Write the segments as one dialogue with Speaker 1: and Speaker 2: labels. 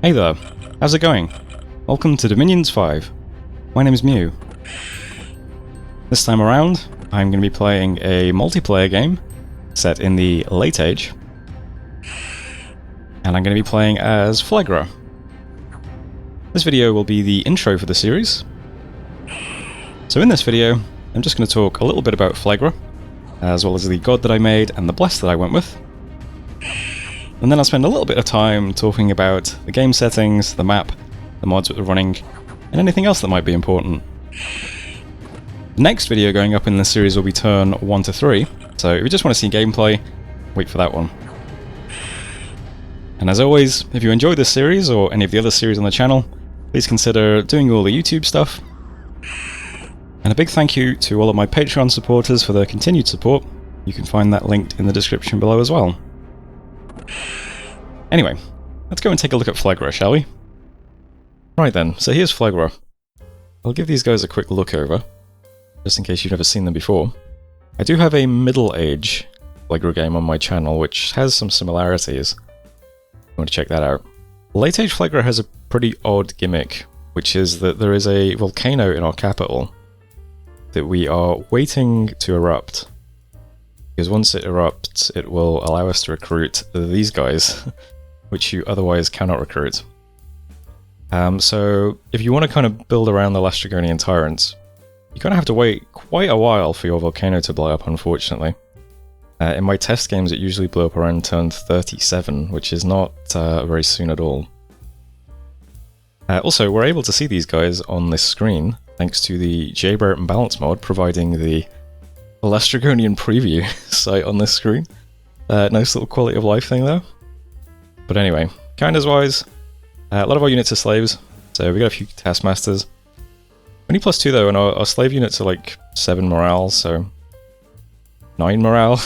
Speaker 1: Hey there, how's it going? Welcome to Dominions 5. My name is Mew. This time around, I'm going to be playing a multiplayer game set in the Late Age, and I'm going to be playing as Phlegra. This video will be the intro for the series. So in this video, I'm just going to talk a little bit about Phlegra, as well as the god that I made and the bless that I went with. And then I'll spend a little bit of time talking about the game settings, the map, the mods that we're running, and anything else that might be important. The next video going up in this series will be turn 1 to 3, so if you just want to see gameplay, wait for that one. And as always, if you enjoyed this series or any of the other series on the channel, please consider doing all the YouTube stuff. And a big thank you to all of my Patreon supporters for their continued support. You can find that linked in the description below as well. Anyway, let's go and take a look at Phlegra, shall we? Right then, so here's Phlegra. I'll give these guys a quick look over, just in case you've never seen them before. I do have a middle-age Phlegra game on my channel, which has some similarities. You want to check that out. Late-age Phlegra has a pretty odd gimmick, which is that there is a volcano in our capital that we are waiting to erupt. Because once it erupts, it will allow us to recruit these guys, which you otherwise cannot recruit. So if you want to kind of build around the Lastrygonian tyrants, you kind of have to wait quite a while for your volcano to blow up, unfortunately. In my test games, it usually blew up around turn 37, which is not very soon at all. Also, we're able to see these guys on this screen, thanks to the JBBM balance mod providing the Lastrygonian preview site on this screen. Nice little quality of life thing there. But anyway, kinders wise, a lot of our units are slaves, so we got a few taskmasters. Only +2 though, and our slave units are like 7 morale, so 9 morale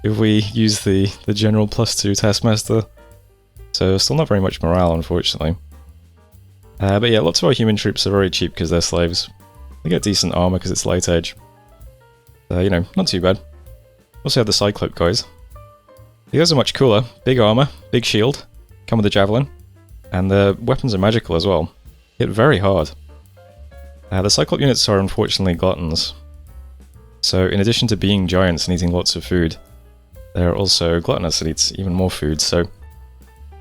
Speaker 1: if we use the general +2 taskmaster. So still not very much morale, unfortunately. But yeah, lots of our human troops are very cheap because they're slaves. They get decent armor because it's late age. You know, not too bad. Also have the Cyclope guys. The guys are much cooler. Big armor, big shield, come with a javelin, and the weapons are magical as well. Hit very hard. The Cyclope units are unfortunately gluttons. So in addition to being giants and eating lots of food, they're also gluttonous and eat even more food, so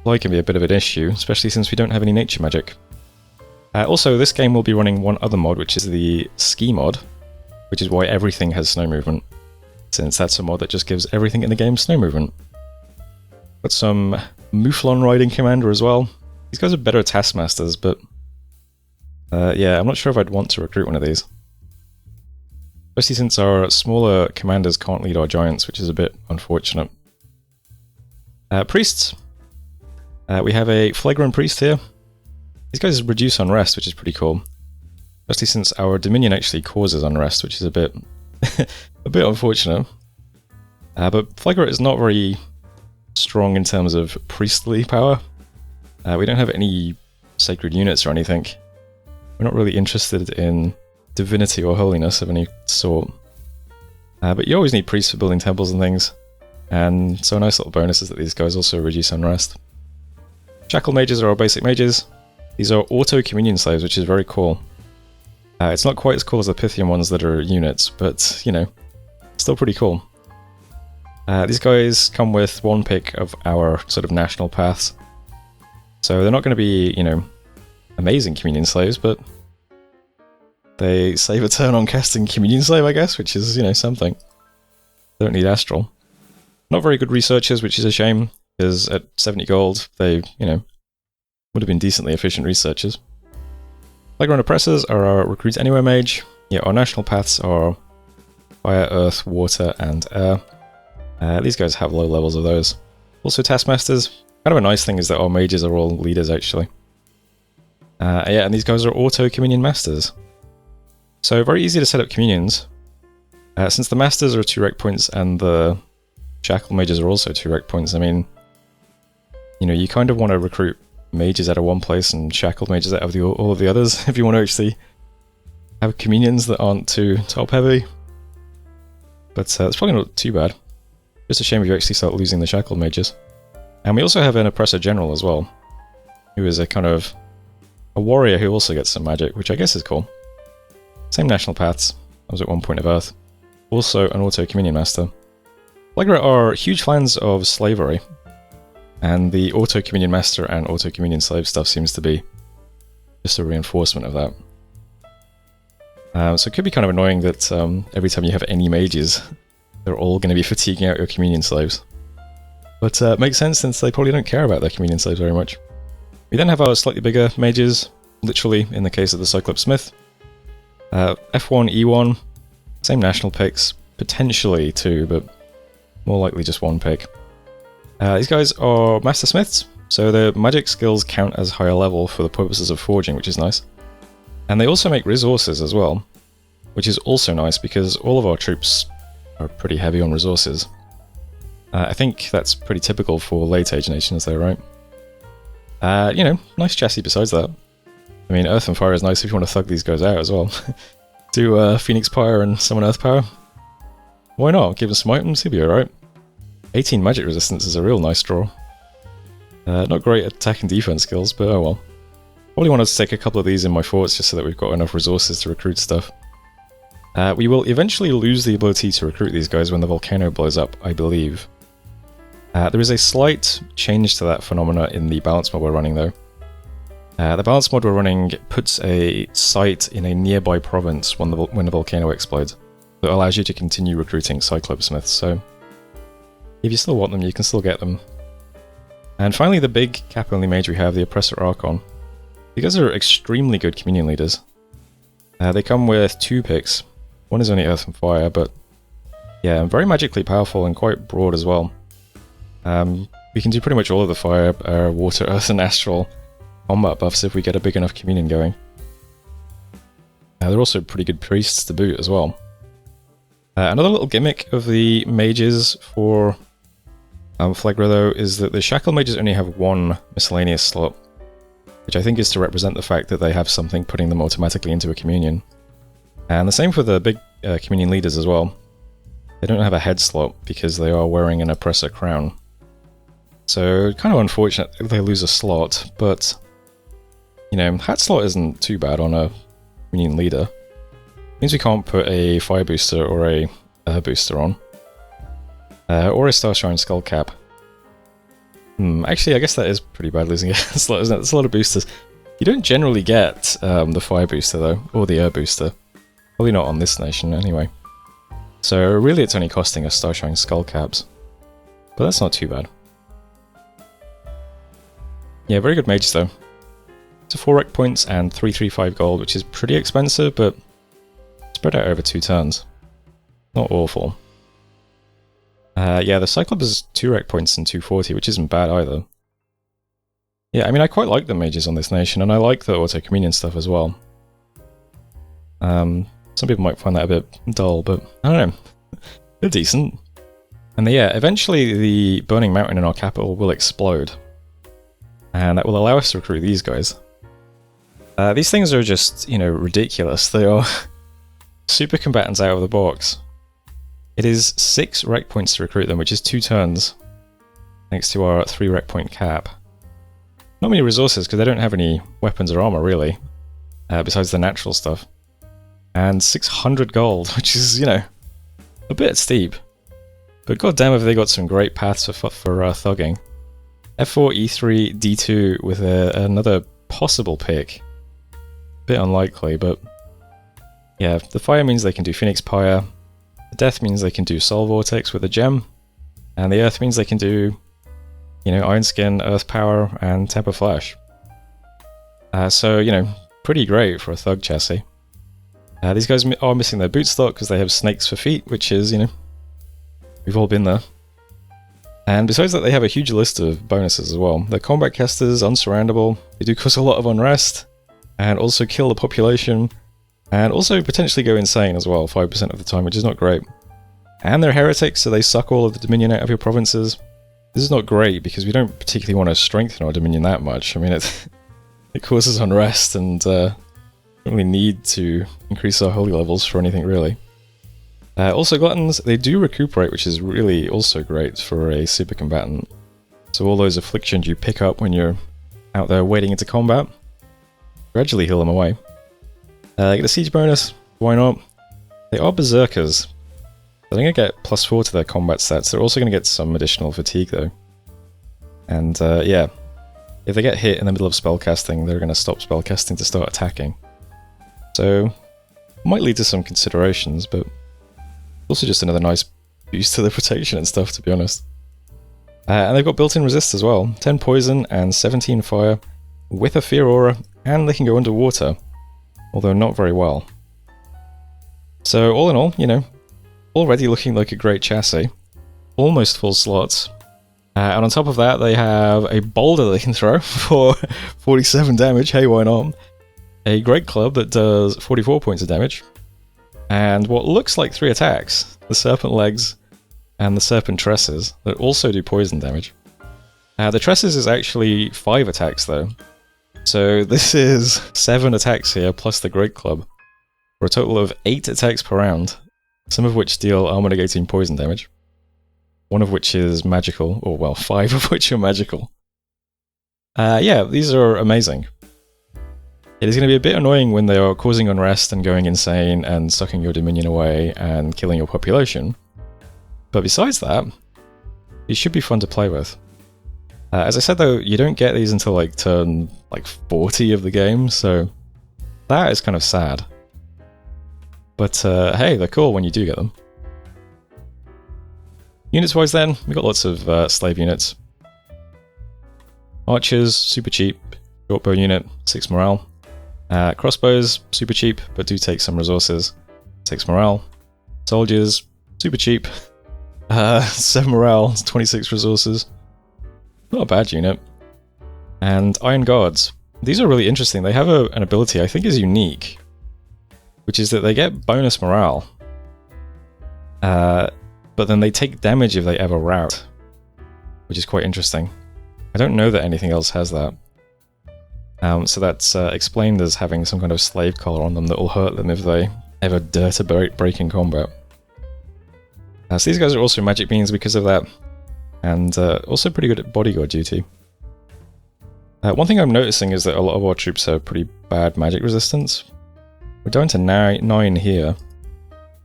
Speaker 1: fly can be a bit of an issue, especially since we don't have any nature magic. Also, this game will be running one other mod, which is the ski mod, which is why everything has snow movement, since that's a mod that just gives everything in the game snow movement. Got some Mouflon riding commander as well. These guys are better taskmasters, but yeah, I'm not sure if I'd want to recruit one of these. Especially since our smaller commanders can't lead our giants, which is a bit unfortunate. Priests. We have a Phlegran priest here. These guys reduce unrest, which is pretty cool. Especially since our Dominion actually causes unrest, which is a bit a bit unfortunate. But Phlegra is not very strong in terms of priestly power. We don't have any sacred units or anything. We're not really interested in divinity or holiness of any sort. But you always need priests for building temples and things. And so a nice little bonus is that these guys also reduce unrest. Shackle mages are our basic mages. These are auto-communion slaves, which is very cool. It's not quite as cool as the Pythian ones that are units, but, you know, still pretty cool. These guys come with one pick of our sort of national paths. So they're not going to be, you know, amazing communion slaves, but they save a turn on casting communion slave, I guess, which is, you know, something. They don't need astral. Not very good researchers, which is a shame, because at 70 gold, they, you know, would have been decently efficient researchers. Phlegra Oppressors are our Recruit Anywhere mage. Yeah, our national paths are fire, earth, water, and air. These guys have low levels of those. Also taskmasters. Kind of a nice thing is that our mages are all leaders, actually. Yeah, and these guys are auto-communion masters. So very easy to set up communions. Since the masters are 2 rec points and the shackle mages are also 2 rec points, I mean, you know, you kind of want to recruit mages out of one place and shackled mages out of all of the others if you want to actually have communions that aren't too top heavy. But it's probably not too bad. Just a shame if you actually start losing the shackled mages. And we also have an oppressor general as well. who is a kind of a warrior who also gets some magic, which I guess is cool. Same national paths. I was at 1 point of Earth. Also an auto-communion master. Phlegra are huge fans of slavery, and the auto-communion master and auto-communion slave stuff seems to be just a reinforcement of that. So it could be kind of annoying that every time you have any mages, they're all going to be fatiguing out your communion slaves. But it makes sense since they probably don't care about their communion slaves very much. We then have our slightly bigger mages, literally in the case of the Cyclops Smith. F1, E1, same national picks, potentially 2, but more likely just 1 pick. These guys are Master Smiths, so their magic skills count as higher level for the purposes of forging, which is nice. And they also make resources as well, which is also nice because all of our troops are pretty heavy on resources. I think that's pretty typical for late age nations though, right? You know, nice chassis besides that. I mean, Earth and Fire is nice if you want to thug these guys out as well. Do Phoenix Pyre and summon Earth Power. Why not? Give them some items, he'll be alright. 18 magic resistance is a real nice draw. Not great attack and defense skills, but oh well. Probably wanted to take a couple of these in my forts just so that we've got enough resources to recruit stuff. We will eventually lose the ability to recruit these guys when the volcano blows up, I believe. There is a slight change to that phenomena in the balance mod we're running though. The balance mod we're running puts a site in a nearby province when the volcano explodes. That allows you to continue recruiting Cyclops Smiths, so if you still want them, you can still get them. And finally the big cap-only mage we have, the Oppressor Archon. You guys are extremely good communion leaders. They come with 2 picks. One is only Earth and Fire, but yeah, very magically powerful and quite broad as well. We can do pretty much all of the Fire, Water, Earth and Astral combat buffs if we get a big enough communion going. They're also pretty good priests to boot as well. Another little gimmick of the mages for Phlegra though is that the Shackle mages only have 1 miscellaneous slot, which I think is to represent the fact that they have something putting them automatically into a communion. And the same for the big communion leaders as well. They don't have a head slot because they are wearing an Oppressor crown. So kind of unfortunate if they lose a slot, but you know, hat slot isn't too bad on a communion leader. Means we can't put a Fire Booster or a Booster on. Or a Starshine Skull Cap. Actually, I guess that is pretty bad losing a slot, isn't it? There's a lot of boosters. You don't generally get the Fire Booster though, or the Air Booster. Probably not on this nation anyway. So really it's only costing us Starshine Skull Caps. But that's not too bad. Yeah, very good mages though. It's 4 rec points and 335 gold, which is pretty expensive, but spread out over 2 turns. Not awful. Yeah, the Cyclops is 2 rec points and 240, which isn't bad either. Yeah, I mean, I quite like the mages on this nation, and I like the auto-communion stuff as well. Some people might find that a bit dull, but I don't know. They're decent. And yeah, eventually the Burning Mountain in our capital will explode. And that will allow us to recruit these guys. These things are just, you know, ridiculous. They are super combatants out of the box. It is 6 rec points to recruit them, which is 2 turns, thanks to our 3 rec point cap. Not many resources, because they don't have any weapons or armor, really, besides the natural stuff. And 600 gold, which is, you know, a bit steep. But goddamn have they got some great paths for thugging. F4, E3, D2 with another possible pick. Bit unlikely, but yeah, the fire means they can do Phoenix Pyre, the death means they can do Soul Vortex with a gem, and the earth means they can do, you know, Iron Skin, Earth Power, and Temper Flash. So, you know, pretty great for a thug chassis. These guys are missing their boot stock because they have snakes for feet, which is, you know, we've all been there. And besides that, they have a huge list of bonuses as well. They're combat casters, unsurroundable, they do cause a lot of unrest, and also kill the population, and also potentially go insane as well, 5% of the time, which is not great. And they're heretics, so they suck all of the Dominion out of your provinces. This is not great, because we don't particularly want to strengthen our Dominion that much. I mean, it causes unrest, and don't really need to increase our holy levels for anything, really. Also, Gluttons, they do recuperate, which is really also great for a super combatant. So all those afflictions you pick up when you're out there wading into combat. Gradually heal them away. They get a siege bonus, why not? They are berserkers. They're going to get +4 to their combat stats. They're also going to get some additional fatigue though. And yeah, if they get hit in the middle of spellcasting, they're going to stop spellcasting to start attacking. So, might lead to some considerations, but also just another nice boost to the protection and stuff, to be honest. And they've got built-in resist as well. 10 poison and 17 fire, with a fear aura, and they can go underwater, although not very well. So all in all, you know, already looking like a great chassis. Almost full slots. And on top of that, they have a boulder they can throw for 47 damage, hey, why not? A great club that does 44 points of damage. And what looks like 3 attacks, the serpent legs and the serpent tresses, that also do poison damage. The tresses is actually 5 attacks though. So this is 7 attacks here, plus the great club, for a total of 8 attacks per round, some of which deal armor negating poison damage. One of which is magical, or well, 5 of which are magical. Yeah, these are amazing. It is going to be a bit annoying when they are causing unrest and going insane and sucking your dominion away and killing your population. But besides that, these should be fun to play with. As I said though, you don't get these until like turn 40 of the game, so that is kind of sad. But hey, they're cool when you do get them. Units-wise then, we've got lots of slave units. Archers, super cheap. Shortbow unit, 6 morale. Crossbows, super cheap, but do take some resources. 6 morale. Soldiers, super cheap. 7 morale, 26 resources. Not a bad unit. And Iron Guards. These are really interesting. They have an ability I think is unique, which is that they get bonus morale. But then they take damage if they ever rout, which is quite interesting. I don't know that anything else has that. So that's explained as having some kind of slave collar on them that will hurt them if they ever dare to break in combat. So these guys are also magic beans because of that, and also pretty good at bodyguard duty. One thing I'm noticing is that a lot of our troops have pretty bad magic resistance. We're down to 9 here.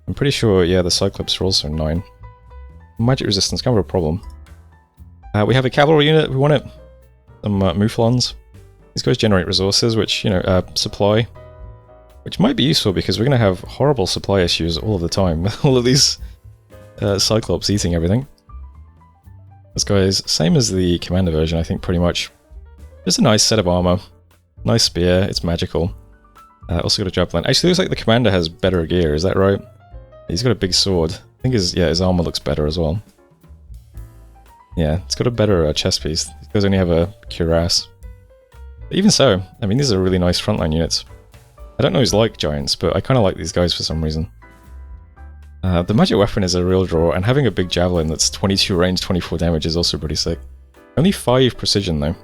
Speaker 1: I'm pretty sure, yeah, the Cyclops are also 9. Magic resistance, kind of a problem. We have a cavalry unit, we want it. Some Mouflons. These guys generate resources, which, you know, supply. Which might be useful because we're going to have horrible supply issues all of the time with all of these Cyclops eating everything. This guy is same as the commander version, I think, pretty much. Just a nice set of armor. Nice spear, it's magical. Also got a javelin. Actually, looks like the commander has better gear, is that right? He's got a big sword. I think his armor looks better as well. Yeah, it's got a better chest piece. These guys only have a cuirass. But even so, I mean, these are really nice frontline units. I don't always like giants, but I kind of like these guys for some reason. The magic weapon is a real draw, and having a big javelin that's 22 range, 24 damage is also pretty sick. Only 5 precision though,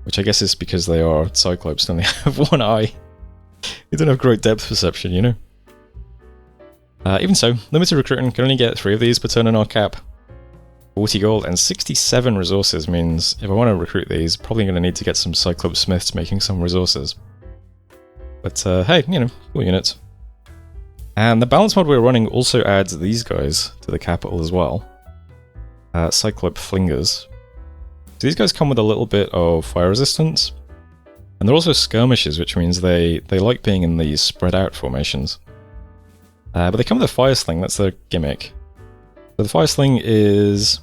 Speaker 1: which I guess is because they are Cyclops and they have 1 eye. They don't have great depth perception, you know? Even so, limited recruiting, can only get 3 of these per turn in our cap. 40 gold and 67 resources means if I want to recruit these, probably going to need to get some Cyclops Smiths making some resources. But hey, you know, cool units. And the balance mod we're running also adds these guys to the capital as well. Cyclop Flingers. So these guys come with a little bit of fire resistance. And they're also skirmishers, which means they like being in these spread out formations. But they come with a fire sling, that's their gimmick. So the fire sling is,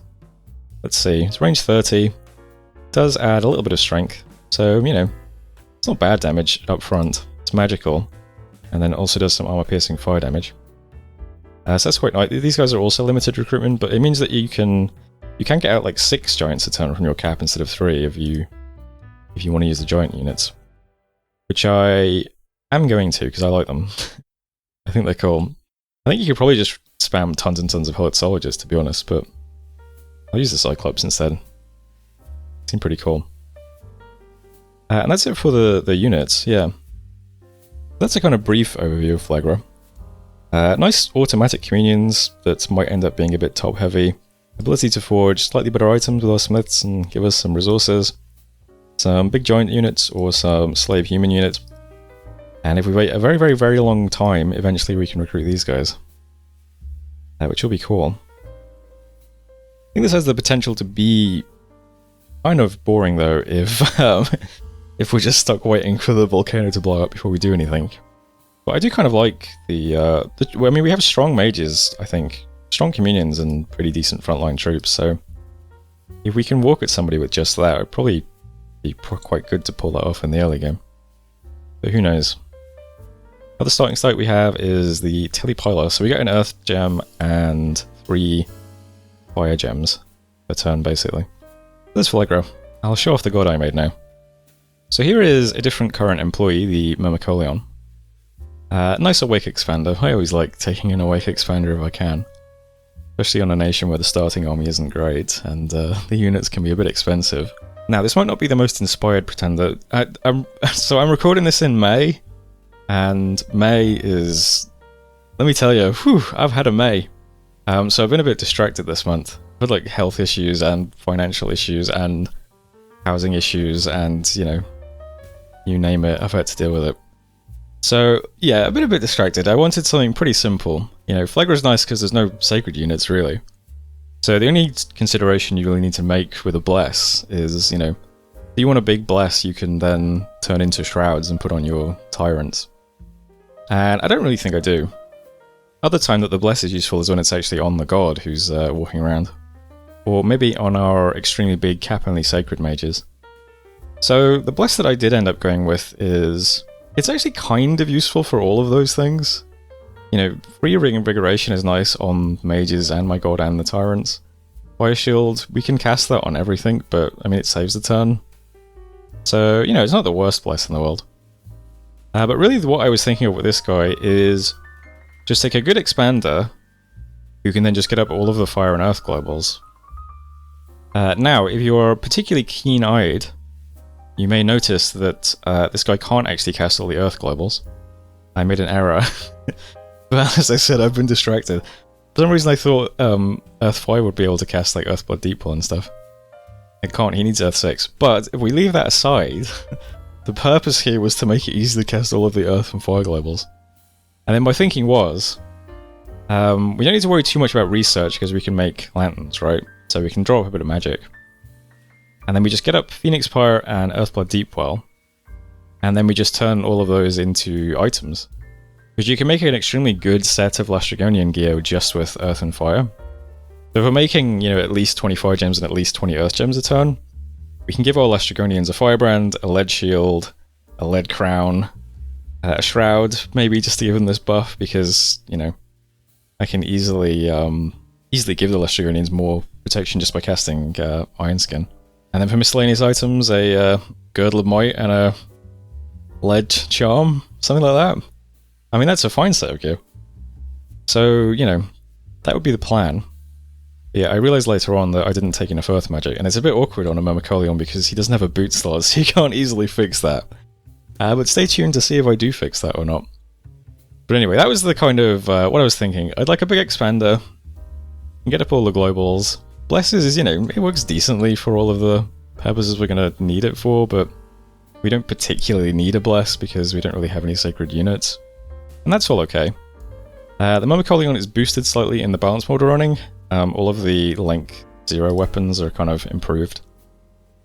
Speaker 1: let's see, it's range 30. Does add a little bit of strength. So, you know, it's not bad damage up front. It's magical. And then it also does some armor piercing fire damage. So that's quite nice. These guys are also limited recruitment, but it means that you can get out like 6 giants a turn from your cap instead of 3 if you want to use the giant units. Which I am going to, because I like them. I think they're cool. I think you could probably just spam tons and tons of Hullet soldiers, to be honest, but I'll use the Cyclops instead. Seem pretty cool. And that's it for the units, yeah. That's a kind of brief overview of Phlegra. Nice automatic communions that might end up being a bit top-heavy. Ability to forge slightly better items with our smiths and give us some resources. some big giant units or some slave human units. And if we wait a very, very, very long time, eventually we can recruit these guys. Which will be cool. I think this has the potential to be kind of boring though if we're just stuck waiting for the volcano to blow up before we do anything. But I do kind of like I mean, we have strong mages, I think. Strong communions and pretty decent frontline troops, so if we can walk at somebody with just that, it'd probably be quite good to pull that off in the early game. But who knows. Other starting site we have is the Telepiler, so we get an Earth Gem and 3 Fire Gems per turn, basically. There's Phlegra. I'll show off the god I made now. So here is a different current employee, the Myrmecolion. Nice Awake Expander. I always like taking an Awake Expander if I can. Especially on a nation where the starting army isn't great, and the units can be a bit expensive. Now, this might not be the most inspired pretender. So I'm recording this in May, and May is... Let me tell you, whew, I've had a May. So I've been a bit distracted this month. I've had like health issues and financial issues and housing issues and, you know, you name it, I've had to deal with it. So, yeah, I've been a bit distracted. I wanted something pretty simple. You know, Phlegra's nice because there's no sacred units, really. So the only consideration you really need to make with a Bless is, you know, if you want a big Bless, you can then turn into Shrouds and put on your Tyrants. And I don't really think I do. Other time that the Bless is useful is when it's actually on the God who's walking around. Or maybe on our extremely big Cap-only Sacred Mages. So the Bless that I did end up going with is... It's actually kind of useful for all of those things. You know, free reinvigoration is nice on mages and my god and the tyrants. Fire shield, we can cast that on everything, but I mean it saves the turn. So, you know, it's not the worst Bless in the world. But really what I was thinking of with this guy is just take a good expander who can then just get up all of the fire and earth globals. Now, if you're particularly keen-eyed, you may notice that this guy can't actually cast all the Earth Globals. I made an error. But as I said, I've been distracted. For some reason I thought Earth 5 would be able to cast like Earthblood Deepwell and stuff. It can't, he needs Earth 6. But if we leave that aside, the purpose here was to make it easy to cast all of the Earth and Fire Globals. And then my thinking was, we don't need to worry too much about research because we can make lanterns, right? So we can draw up a bit of magic. And then we just get up Phoenix Pyre and Earthblood Deepwell, and then we just turn all of those into items. Because you can make an extremely good set of Lastrygonian gear just with Earth and Fire. So if we're making, you know, at least 20 Fire Gems and at least 20 Earth Gems a turn, we can give our Lastrygonians a Firebrand, a Lead Shield, a Lead Crown, a Shroud, maybe just to give them this buff, because, you know, I can easily give the Lastrygonians more protection just by casting Iron Skin. And then for miscellaneous items, a Girdle of Might and a Lead Charm, something like that. I mean, that's a fine set of gear. So, you know, that would be the plan. Yeah, I realised later on that I didn't take enough Earth Magic, and it's a bit awkward on a Myrmecolion because he doesn't have a boot slot, so you can't easily fix that. But stay tuned to see if I do fix that or not. But anyway, that was the kind of what I was thinking. I'd like a big expander, get up all the globals. Blesses is, you know, it works decently for all of the purposes we're going to need it for, but we don't particularly need a Bless because we don't really have any sacred units. And that's all okay. The Myrmecolion is boosted slightly in the balance mode we're running. All of the Link 0 weapons are kind of improved.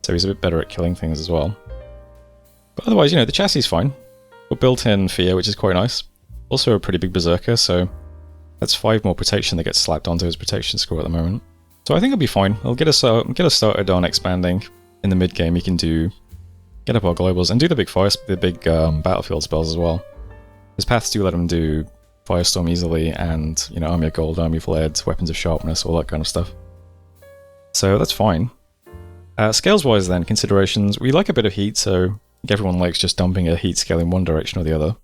Speaker 1: So he's a bit better at killing things as well. But otherwise, you know, the chassis is fine. Got built-in Fear, which is quite nice. Also a pretty big Berserker, so that's 5 more protection that gets slapped onto his protection score at the moment. So I think it'll be fine. I'll get us started on expanding. In the mid-game, you can get up our globals and do the big battlefield spells as well. His paths do let him do Firestorm easily, and, you know, Army of Gold, Army of Lead, Weapons of Sharpness, all that kind of stuff. So that's fine. Scales-wise then, considerations, we like a bit of heat, so I think everyone likes just dumping a heat scale in one direction or the other.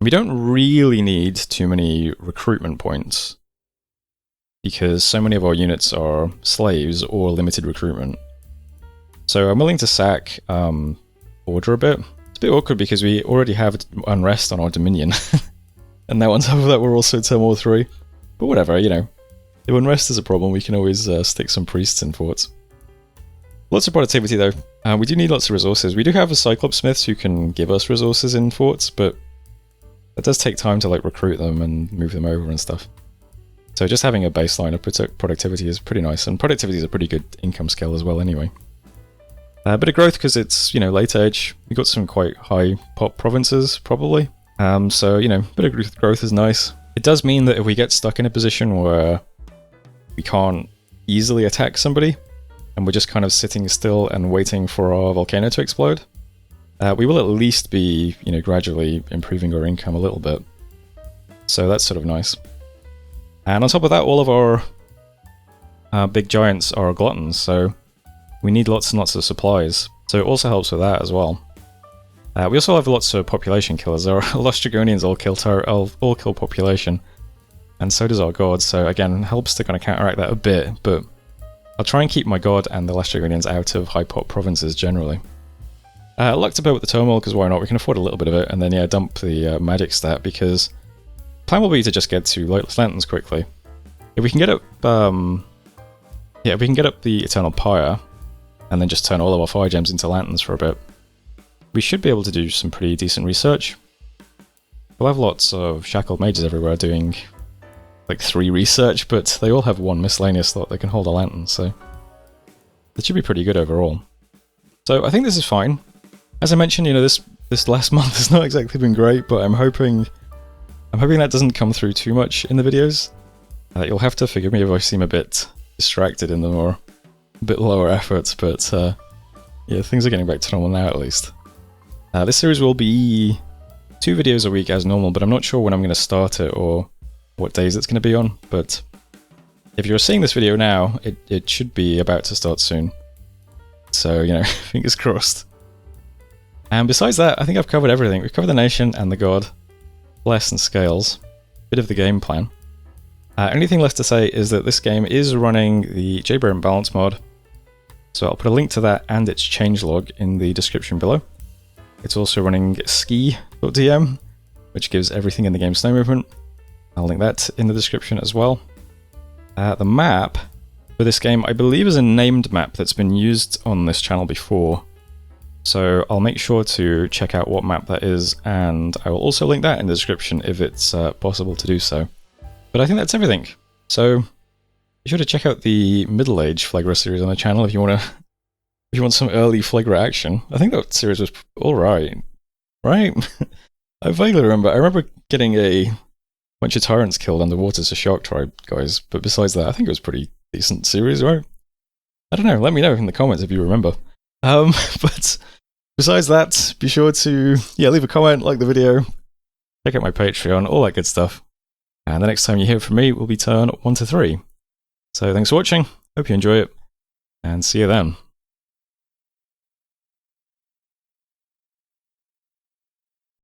Speaker 1: We don't really need too many recruitment points, because so many of our units are slaves or limited recruitment. So I'm willing to sack Order a bit. It's a bit awkward because we already have Unrest on our Dominion. And now on top of that we're also Turmoil 3. But whatever, you know. If Unrest is a problem, we can always stick some priests in forts. Lots of productivity though. We do need lots of resources. We do have a Cyclops Smiths who can give us resources in forts, but it does take time to like recruit them and move them over and stuff. So just having a baseline of productivity is pretty nice, and productivity is a pretty good income scale as well anyway. A bit of growth because it's, you know, late age. We've got some quite high pop provinces probably. So, you know, a bit of growth is nice. It does mean that if we get stuck in a position where we can't easily attack somebody, and we're just kind of sitting still and waiting for our volcano to explode, we will at least be, you know, gradually improving our income a little bit. So that's sort of nice. And on top of that, all of our big giants are gluttons, so we need lots and lots of supplies. So it also helps with that as well. We also have lots of population killers. Our Lost Dragonians all kill population, and so does our god. So again, helps to kind of counteract that a bit, but I'll try and keep my god and the Lost Dragonians out of high pop provinces generally. Lucked a bit with the turmoil, because why not? We can afford a little bit of it, and then yeah, dump the magic stat, because plan will be to just get to Lightless Lanterns quickly. If we can get up, if we can get up the Eternal Pyre, and then just turn all of our fire gems into lanterns for a bit, we should be able to do some pretty decent research. We'll have lots of shackled mages everywhere doing like 3 research, but they all have 1 miscellaneous slot that can hold a lantern, so it should be pretty good overall. So I think this is fine. As I mentioned, you know, this last month has not exactly been great, but I'm hoping that doesn't come through too much in the videos. You'll have to forgive me if I seem a bit distracted in them, or a bit lower efforts, but yeah, things are getting back to normal now at least. This series will be 2 videos a week as normal, but I'm not sure when I'm going to start it or what days it's going to be on, but if you're seeing this video now, it should be about to start soon. So, you know, fingers crossed. And besides that, I think I've covered everything. We've covered the nation and the god, bless and scales, bit of the game plan. Only thing left to say is that this game is running the JBBM balance mod, so I'll put a link to that and its changelog in the description below. It's also running snow.dm, which gives everything in the game snow movement. I'll link that in the description as well. The map for this game, I believe, is a named map that's been used on this channel before, so I'll make sure to check out what map that is, and I will also link that in the description if it's possible to do so. But I think that's everything. So be sure to check out the Middle Age Phlegra series on the channel if you want some early Phlegra action. I think that series was alright, right? I vaguely remember. I remember getting a bunch of tyrants killed underwater as a shark tribe guys, but besides that, I think it was a pretty decent series, right? I don't know, let me know in the comments if you remember. But besides that, be sure to leave a comment, like the video, check out my Patreon, all that good stuff. And the next time you hear from me will be turn 1 to 3. So thanks for watching, hope you enjoy it, and see you then.